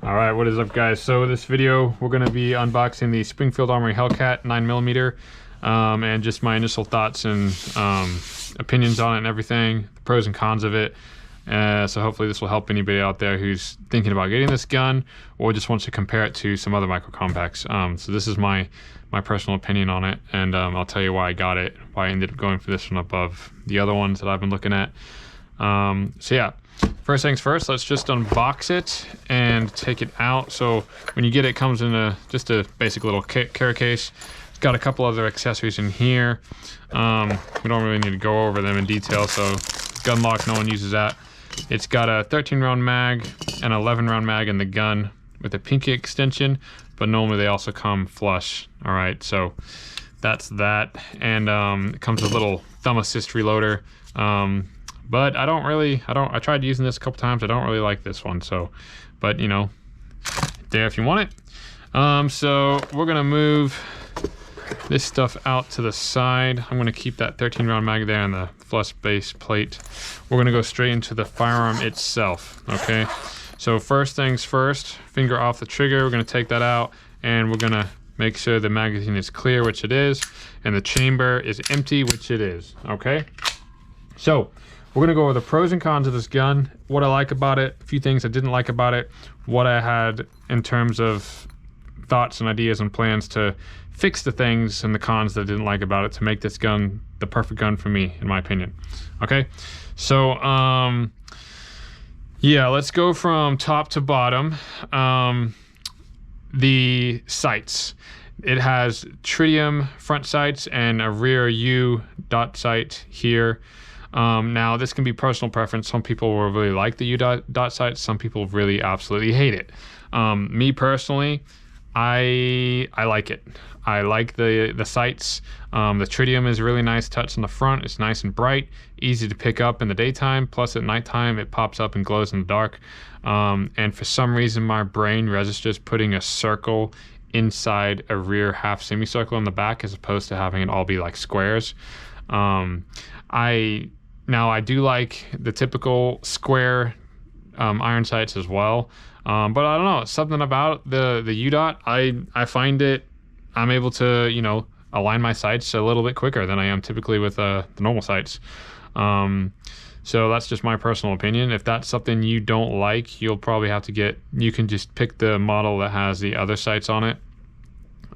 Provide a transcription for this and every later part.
All right, what is up, guys? So this video, we're going to be unboxing the Springfield Armory Hellcat 9mm, and just my initial thoughts and opinions on it and everything, the pros and cons of it. So hopefully this will help anybody out there who's thinking about getting this gun or just wants to compare it to some other micro compacts. So this is my personal opinion on it, and I'll tell you why I got it, why I ended up going for this one above the other ones that I've been looking at. So yeah. First things first, let's just unbox it and take it out. So when you get it, it comes in just a basic little carry case. It's got a couple other accessories in here. We don't really need to go over them in detail. So gun lock, no one uses that. It's got a 13 round mag and 11 round mag in the gun with a pinky extension, but normally they also come flush. All right, so that's that. And it comes with a little thumb assist reloader. But I tried using this a couple times. I don't really like this one. So, but you know, there if you want it. So we're gonna move this stuff out to the side. I'm gonna keep that 13 round mag there and the flush base plate. We're gonna go straight into the firearm itself, okay? So first things first, finger off the trigger. We're gonna take that out and we're gonna make sure the magazine is clear, which it is, and the chamber is empty, which it is, okay? So we're gonna go over the pros and cons of this gun, what I like about it, a few things I didn't like about it, what I had in terms of thoughts and ideas and plans to fix the things and the cons that I didn't like about it to make this gun the perfect gun for me, in my opinion. Okay, so yeah, let's go from top to bottom. The sights. It has tritium front sights and a rear U dot sight here. Now this can be personal preference. Some people will really like the U dot sights. Some people really absolutely hate it. Me personally, I like it. I like the sights. The tritium is a really nice touch on the front. It's nice and bright, easy to pick up in the daytime. Plus at nighttime, it pops up and glows in the dark. And for some reason, my brain registers putting a circle inside a rear half semicircle in the back as opposed to having it all be like squares. I do like the typical square iron sights as well, but I don't know, something about the U-dot, I find it, I'm able to, you know, align my sights a little bit quicker than I am typically with the normal sights. So that's just my personal opinion. If that's something you don't like, you'll probably have to you can just pick the model that has the other sights on it.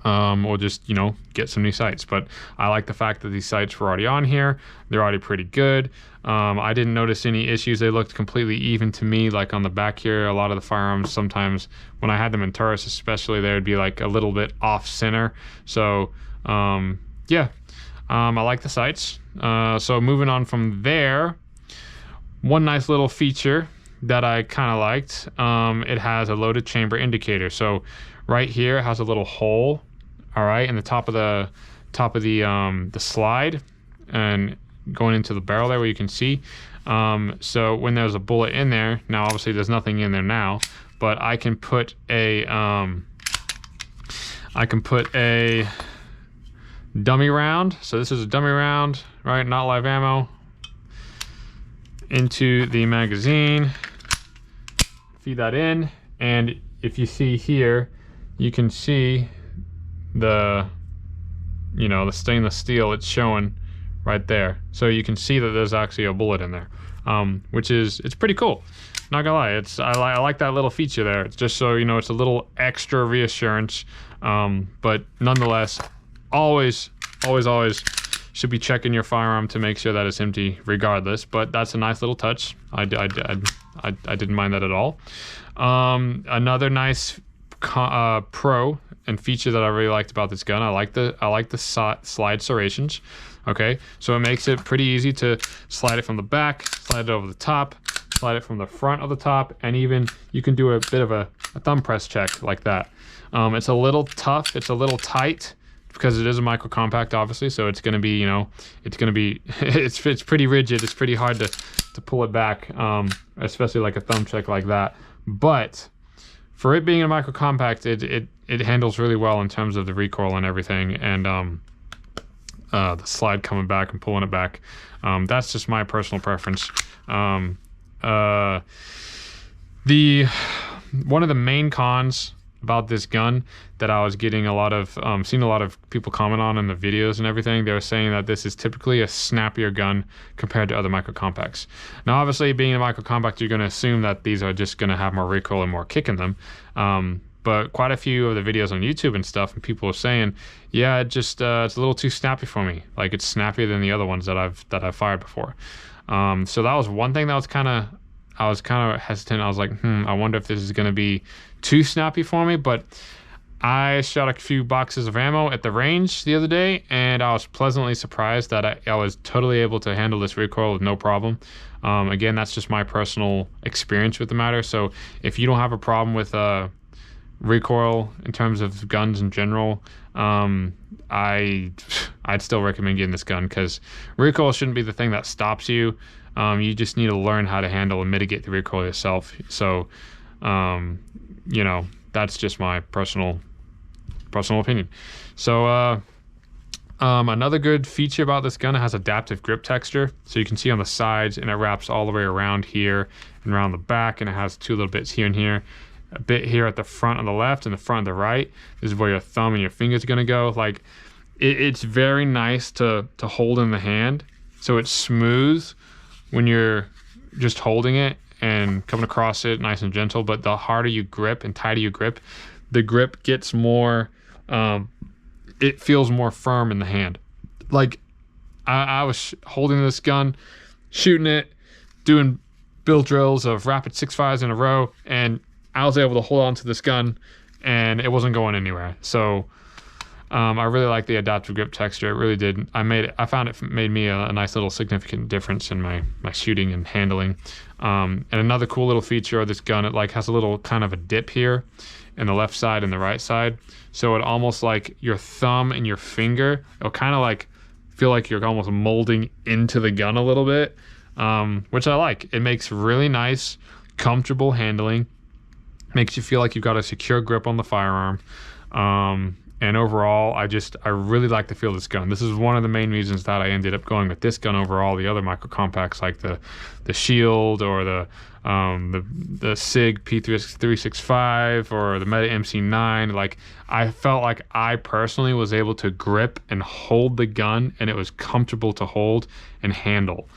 Or just, you know, get some new sights. But I like the fact that these sights were already on here. They're already pretty good. I didn't notice any issues. They looked completely even to me, like on the back here. A lot of the firearms, sometimes when I had them in Taurus especially, they would be like a little bit off center. So yeah, I like the sights. So moving on from there, one nice little feature that I kind of liked, it has a loaded chamber indicator. So right here it has a little hole, all right, in the top of the slide and going into the barrel there where you can see. So when there's a bullet in there, now obviously there's nothing in there now, but I can put a dummy round. So this is a dummy round, right? Not live ammo. Into the magazine, feed that in, and if you see here, you can see the stainless steel, it's showing right there. So you can see that there's actually a bullet in there, which it's pretty cool. Not gonna lie, I like that little feature there. It's just so you know, it's a little extra reassurance, but nonetheless, always should be checking your firearm to make sure that it's empty regardless. But that's a nice little touch. I didn't mind that at all. Another nice pro and feature that I really liked about this gun, I like the slide serrations. Okay, so it makes it pretty easy to slide it from the back, slide it over the top, slide it from the front of the top, and even you can do a bit of a thumb press check like that. It's a little tough, it's a little tight because it is a micro compact, obviously, so it's going to be, you know, it's going to be it's pretty rigid. It's pretty hard to pull it back, especially like a thumb check like that. But for it being a micro compact, it handles really well in terms of the recoil and everything, and the slide coming back and pulling it back. That's just my personal preference. The one of the main cons about this gun that I was getting a lot of, seeing a lot of people comment on in the videos and everything. They were saying that this is typically a snappier gun compared to other micro compacts. Now, obviously, being a micro compact, you're going to assume that these are just going to have more recoil and more kick in them. But quite a few of the videos on YouTube and stuff, and people are saying, yeah, it just it's a little too snappy for me. Like, it's snappier than the other ones that I've fired before. So that was one thing that was I was kind of hesitant. I was like, I wonder if this is going to be too snappy for me. But I shot a few boxes of ammo at the range the other day, and I was pleasantly surprised that I was totally able to handle this recoil with no problem. Again, that's just my personal experience with the matter. So if you don't have a problem with recoil in terms of guns in general, I'd still recommend getting this gun, because recoil shouldn't be the thing that stops you. You just need to learn how to handle and mitigate the recoil yourself. So, you know, that's just my personal opinion. So, another good feature about this gun, it has adaptive grip texture. So you can see on the sides, and it wraps all the way around here and around the back, and it has two little bits here and here. A bit here at the front on the left and the front on the right. This is where your thumb and your fingers are gonna go. Like, it's very nice to hold in the hand. So it's smooth when you're just holding it and coming across it nice and gentle, but the harder you grip and tighter you grip, the grip gets more, it feels more firm in the hand. Like, I was holding this gun, shooting it, doing build drills of rapid 6.5s in a row, and I was able to hold on to this gun and it wasn't going anywhere. So I really like the adaptive grip texture. It really did. I found it made me a nice little significant difference in my shooting and handling. And another cool little feature of this gun, it like has a little kind of a dip here in the left side and the right side. So it almost like your thumb and your finger, it'll kind of like feel like you're almost molding into the gun a little bit, which I like. It makes really nice, comfortable handling. Makes you feel like you've got a secure grip on the firearm. And overall, I really like the feel of this gun. This is one of the main reasons that I ended up going with this gun over all the other micro compacts, like the Shield or the Sig P365 or the Mete MC9. Like, I felt like I personally was able to grip and hold the gun, and it was comfortable to hold and handle.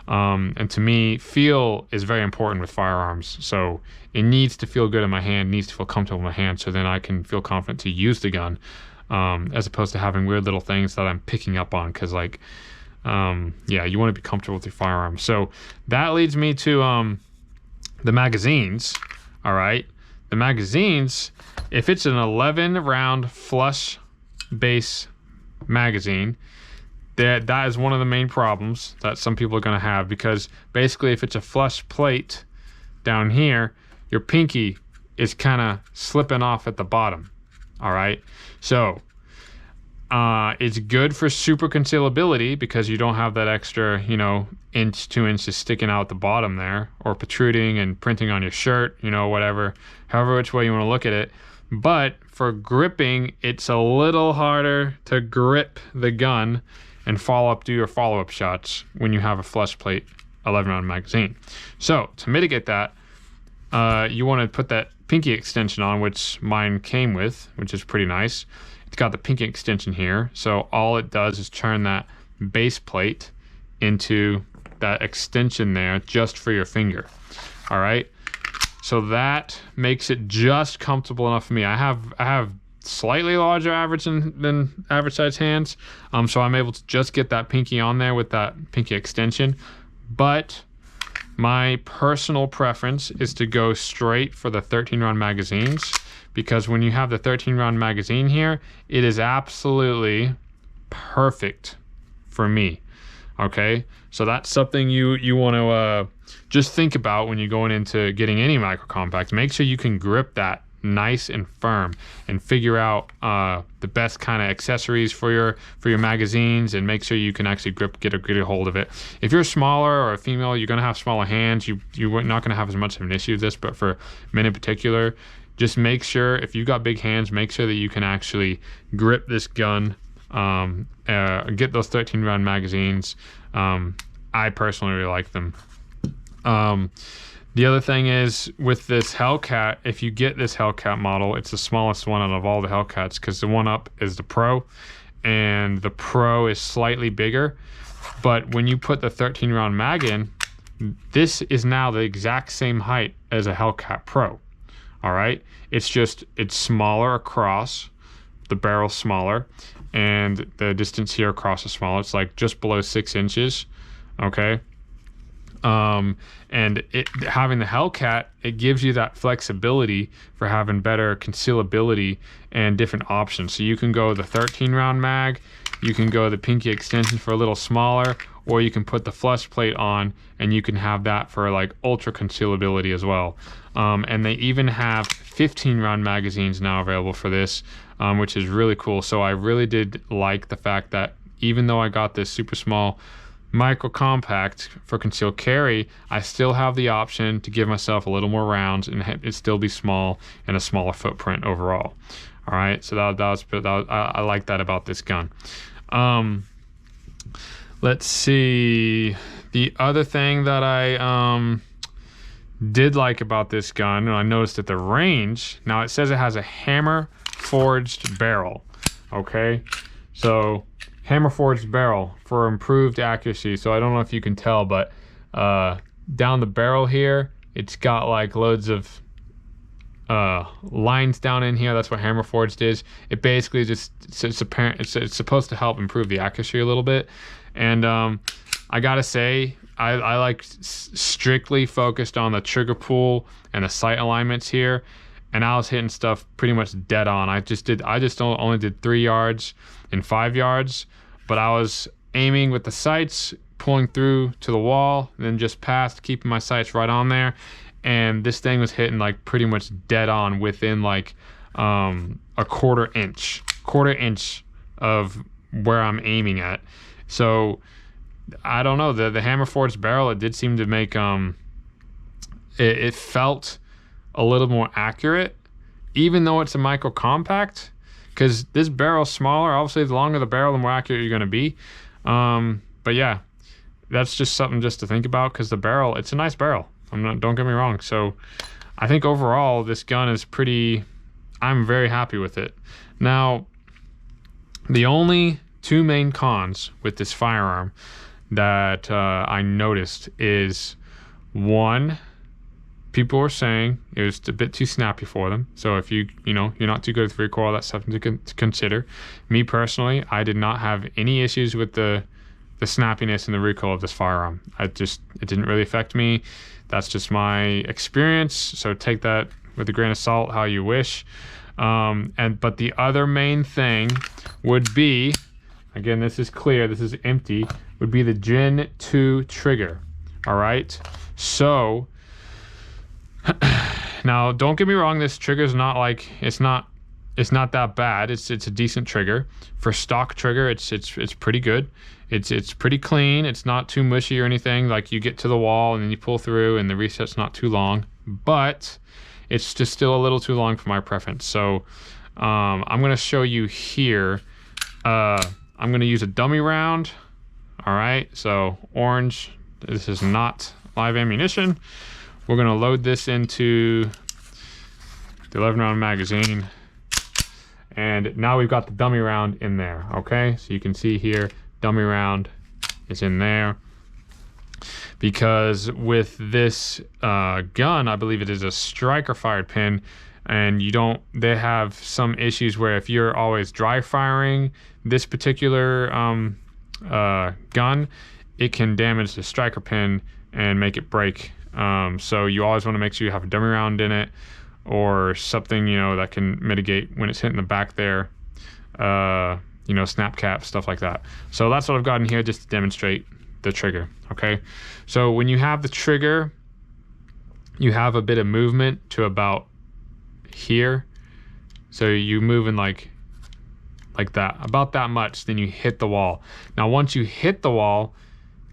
And to me, feel is very important with firearms. So it needs to feel good in my hand, needs to feel comfortable in my hand, so then I can feel confident to use the gun, as opposed to having weird little things that I'm picking up on. Because, like, yeah, you want to be comfortable with your firearm. So that leads me to the magazines. All right, the magazines, if it's an 11 round flush base magazine, that is one of the main problems that some people are going to have, because basically if it's a flush plate down here, your pinky is kind of slipping off at the bottom. All right, so it's good for super concealability, because you don't have that extra, you know, inch, 2 inches sticking out the bottom there, or protruding and printing on your shirt, you know, whatever, however which way you want to look at it. But for gripping, it's a little harder to grip the gun and do your follow-up shots when you have a flush plate 11 round magazine. So to mitigate that, you want to put that pinky extension on, which mine came with, which is pretty nice. It's got the pinky extension here, so all it does is turn that base plate into that extension there just for your finger. All right, so that makes it just comfortable enough for me. I have slightly larger average than average size hands, so I'm able to just get that pinky on there with that pinky extension. But my personal preference is to go straight for the 13 round magazines, because when you have the 13 round magazine here, it is absolutely perfect for me. Okay, so that's something you want to just think about when you're going into getting any micro compact. Make sure you can grip that nice and firm, and figure out the best kind of accessories for your magazines, and make sure you can actually get a hold of it. If you're smaller or a female, you're going to have smaller hands. You're not going to have as much of an issue with this, but for men in particular, just make sure, if you've got big hands, make sure that you can actually grip this gun, get those 13 round magazines. I personally really like them. The other thing is with this Hellcat, if you get this Hellcat model, it's the smallest one out of all the Hellcats, because the one up is the Pro, and the Pro is slightly bigger. But when you put the 13 round mag in, this is now the exact same height as a Hellcat Pro. All right, it's smaller across, the barrel's smaller, and the distance here across is smaller. It's like just below 6 inches. Okay. And having the Hellcat, it gives you that flexibility for having better concealability and different options. So you can go the 13 round mag, you can go the pinky extension for a little smaller, or you can put the flush plate on and you can have that for like ultra concealability as well. And they even have 15 round magazines now available for this, which is really cool. So I really did like the fact that even though I got this super small micro compact for concealed carry, I still have the option to give myself a little more rounds and it still be small and a smaller footprint overall. All right, so I like that about this gun. Let's see, the other thing that I did like about this gun, and I noticed at the range, now it says it has a hammer forged barrel. Okay, so hammer forged barrel for improved accuracy. So I don't know if you can tell, but down the barrel here, it's got like loads of lines down in here. That's what hammer forged is. It basically just, it's supposed to help improve the accuracy a little bit. And I gotta say, I like strictly focused on the trigger pull and the sight alignments here, and I was hitting stuff pretty much dead on. I just only did 3 yards and 5 yards, but I was aiming with the sights, pulling through to the wall, and then just past, keeping my sights right on there. And this thing was hitting like pretty much dead on within like a quarter inch of where I'm aiming at. So I don't know, the hammer forged barrel, it did seem to make it felt a little more accurate, even though it's a micro compact, because this barrel's smaller. Obviously the longer the barrel, the more accurate you're going to be. But yeah, that's just something just to think about, because the barrel, it's a nice barrel. Don't get me wrong. So I think overall this gun is I'm very happy with it. Now, the only 2 main cons with this firearm that I noticed is, one, people were saying it was a bit too snappy for them. So if you're not too good with recoil, that's something to consider. Me personally, I did not have any issues with the snappiness and the recoil of this firearm. It didn't really affect me. That's just my experience. So take that with a grain of salt, how you wish. But the other main thing would be, again, this is clear, this is empty, would be the Gen 2 trigger. All right. So now, don't get me wrong, this trigger is not like, it's not that bad. It's a decent trigger. For stock trigger, it's pretty good. It's pretty clean. It's not too mushy or anything. Like, you get to the wall and then you pull through and the reset's not too long, but it's just still a little too long for my preference. So I'm gonna show you here. I'm gonna use a dummy round. All right, so orange, this is not live ammunition. We're gonna load this into the 11 round magazine. And now we've got the dummy round in there, okay? So you can see here, dummy round is in there. Because with this gun, I believe it is a striker fired pin, and they have some issues where if you're always dry firing this particular gun, it can damage the striker pin and make it break. So you always want to make sure you have a dummy round in it, or something, that can mitigate when it's hitting the back there, snap cap, stuff like that. So that's what I've got in here just to demonstrate the trigger, okay? So when you have the trigger, you have a bit of movement to about here. So you moving like that, about that much, then you hit the wall. Now, once you hit the wall,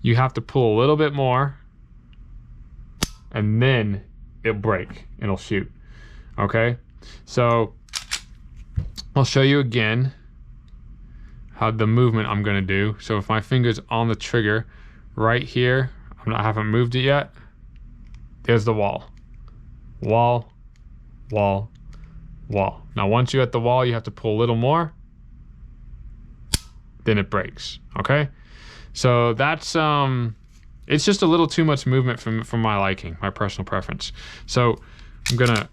you have to pull a little bit more, and then it'll break and it'll shoot. Okay, so I'll show you again how the movement I'm gonna do. So if my finger's on the trigger right here, I haven't moved it yet, there's the wall. Wall, wall, wall. Now once you're at the wall, you have to pull a little more, then it breaks, okay? So that's, it's just a little too much movement from my liking, my personal preference. So I'm gonna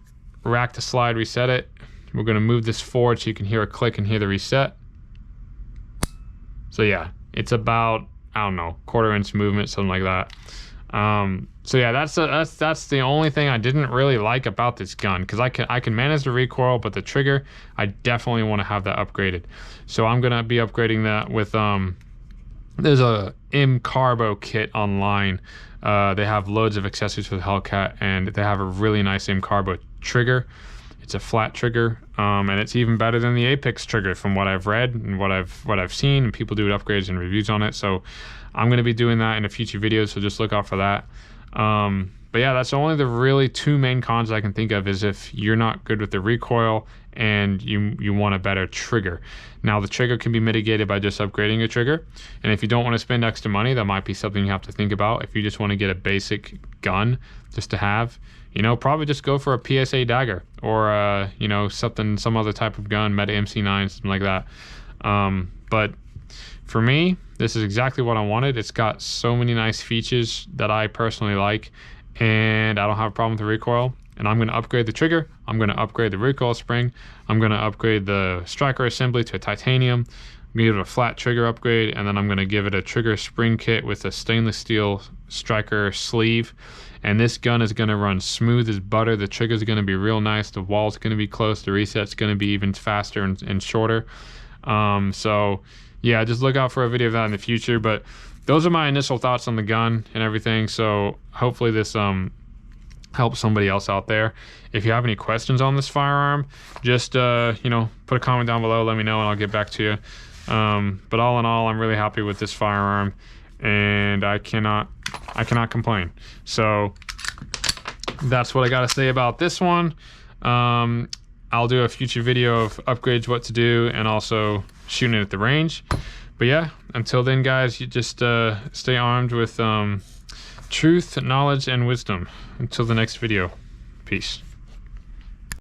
rack the slide, reset it. We're gonna move this forward so you can hear a click and hear the reset. So yeah, it's about, I don't know, 1/4 inch movement, something like that. So yeah, that's the only thing I didn't really like about this gun, because I can manage the recoil, but the trigger, I definitely want to have that upgraded. So I'm gonna be upgrading that with there's a M Carbo kit online. They have loads of accessories for the Hellcat, and they have a really nice M Carbo trigger. It's a flat trigger, and it's even better than the Apex trigger from what I've read and what I've seen, and people do upgrades and reviews on it. So I'm going to be doing that in a future video, so just look out for that. But yeah, that's only the really 2 main cons I can think of, is if you're not good with the recoil and you want a better trigger. Now the trigger can be mitigated by just upgrading a trigger, and if you don't want to spend extra money, that might be something you have to think about. If you just want to get a basic gun just to have, you know, probably just go for a PSA dagger, or you know, some other type of gun, Mete MC9, something like that. But for me, this is exactly what I wanted. It's got so many nice features that I personally like, and I don't have a problem with the recoil. And I'm going to upgrade the trigger, I'm going to upgrade the recoil spring, I'm going to upgrade the striker assembly to a titanium, I'm going to give it a flat trigger upgrade, and then I'm going to give it a trigger spring kit with a stainless steel striker sleeve. And this gun is going to run smooth as butter. The trigger is going to be real nice, the wall's going to be close, the reset's going to be even faster and shorter. So yeah, just look out for a video of that in the future. But those are my initial thoughts on the gun and everything. So hopefully this help somebody else out there. If you have any questions on this firearm, just you know, put a comment down below, let me know, and I'll get back to you. But all in all, I'm really happy with this firearm, and I cannot complain. So that's what I gotta say about this one. I'll do a future video of upgrades, what to do, and also shooting it at the range. But yeah, until then guys, you just stay armed with truth, knowledge, and wisdom. Until the next video, peace.